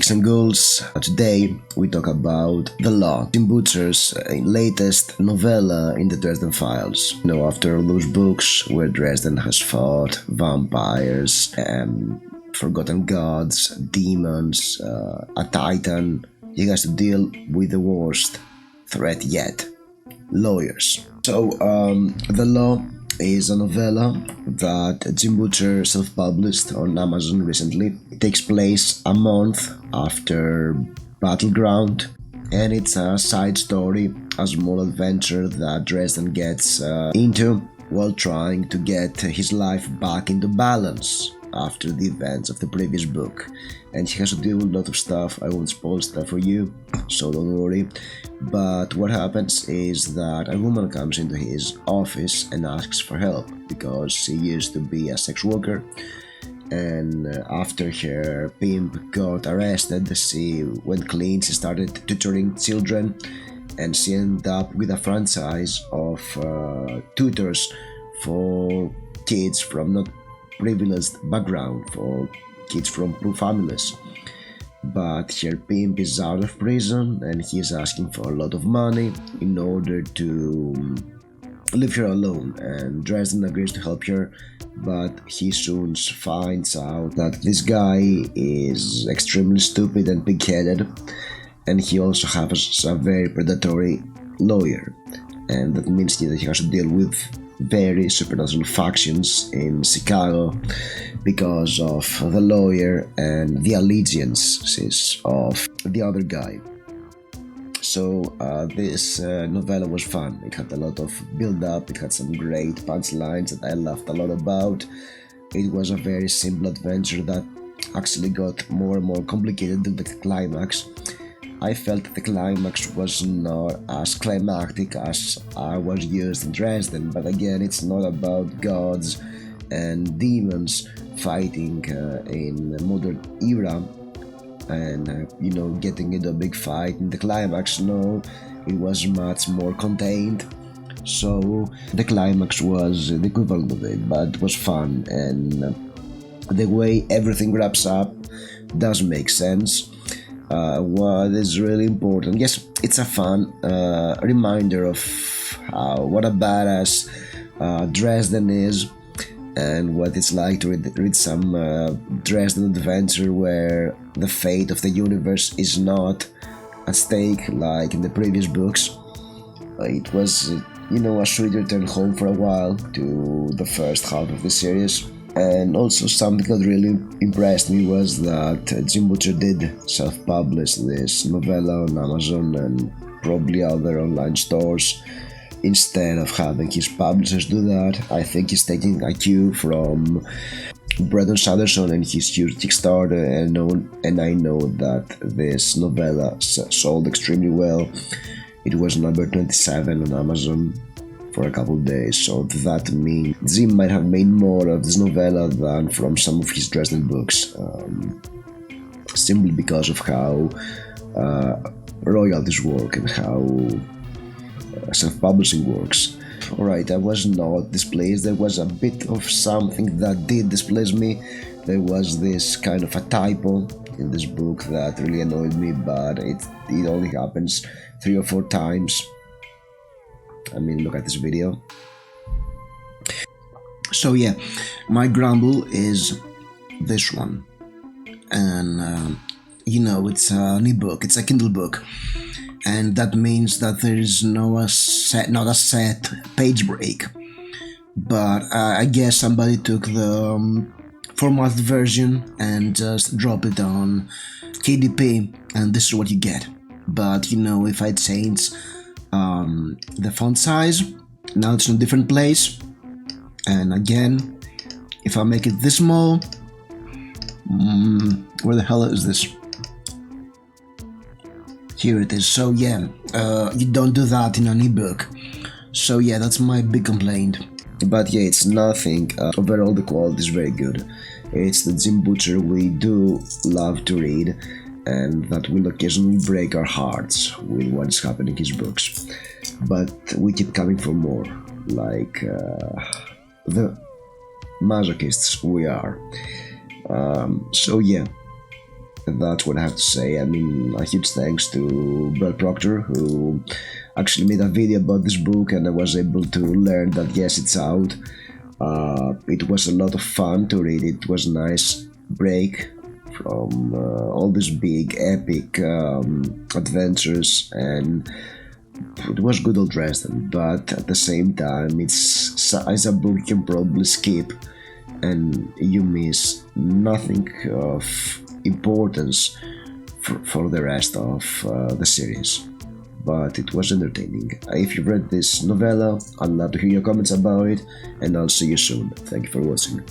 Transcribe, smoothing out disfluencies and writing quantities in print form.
Geeks and Ghouls. Today we talk about The Law, Tim Butcher's latest novella in the Dresden Files. After all those books where Dresden has fought vampires, forgotten gods, demons, a titan, he has to deal with the worst threat yet: lawyers. So, The Law is a novella that Jim Butcher self-published on Amazon recently. It takes place a month after Battleground, and it's a side story, a small adventure that Dresden gets into while trying to get his life back into balance after the events of the previous book. And he has to deal with a lot of stuff. I won't spoil stuff for you, so don't worry. But what happens is that a woman comes into his office and asks for help because she used to be a sex worker, and after her pimp got arrested, she went clean. She started tutoring children, and she ended up with a franchise of tutors for kids from not privileged background, for kids from poor families. But her pimp is out of prison and he's asking for a lot of money in order to leave her alone, and Dresden agrees to help her, but he soon finds out that this guy is extremely stupid and pig-headed, and he also has a very predatory lawyer, and that means that he has to deal with very supernatural factions in Chicago because of the lawyer and the allegiances of the other guy. So this novella was fun. It had a lot of build-up, it had some great punchlines that I laughed a lot about. It was a very simple adventure that actually got more and more complicated with the climax. I felt that the climax was not as climactic as I was used in Dresden, but again, it's not about gods and demons fighting in the modern era and getting into a big fight in the climax. No, it was much more contained. So the climax was the equivalent of it, but it was fun, and the way everything wraps up does make sense. What is really important, yes, it's a fun reminder of what a badass Dresden is, and what it's like to read some Dresden adventure where the fate of the universe is not at stake like in the previous books. It was, a sweet return home for a while to the first half of the series. And also something that really impressed me was that Jim Butcher did self-publish this novella on Amazon and probably other online stores instead of having his publishers do that. I think he's taking a cue from Brandon Sanderson and his huge Kickstarter, and I know that this novella sold extremely well. It was number 27 on Amazon for a couple of days, so that means Jim might have made more of this novella than from some of his Dresden books, simply because of how royalties work and how self-publishing works. Alright, I was not displeased. There was a bit of something that did displease me. There was this kind of a typo in this book that really annoyed me, but it only happens 3 or 4 times. I mean, look at this video. So yeah, my grumble is this one, and it's an ebook, it's a Kindle book, and that means that there is not a set page break. But I guess somebody took the formatted version and just dropped it on KDP, and this is what you get. But if I change the font size, now it's in a different place, and again, if I make it this small, where the hell is this? Here it is. So yeah, you don't do that in an ebook. So yeah, that's my big complaint. But yeah, it's nothing. Overall, the quality is very good. It's the Jim Butcher we do love to read, and that will occasionally break our hearts with what's happening in his books. But we keep coming for more, like the masochists we are. So yeah, And that's what I have to say. I mean, a huge thanks to Bell Proctor, who actually made a video about this book, and I was able to learn that yes, it's out. It was a lot of fun to read. It was a nice break from all these big epic adventures, and it was good old Dresden. But at the same time, it's a book you can probably skip, and you miss nothing of importance for the rest of the series. But it was entertaining. If you've read this novella, I'd love to hear your comments about it, and I'll see you soon. Thank you for watching.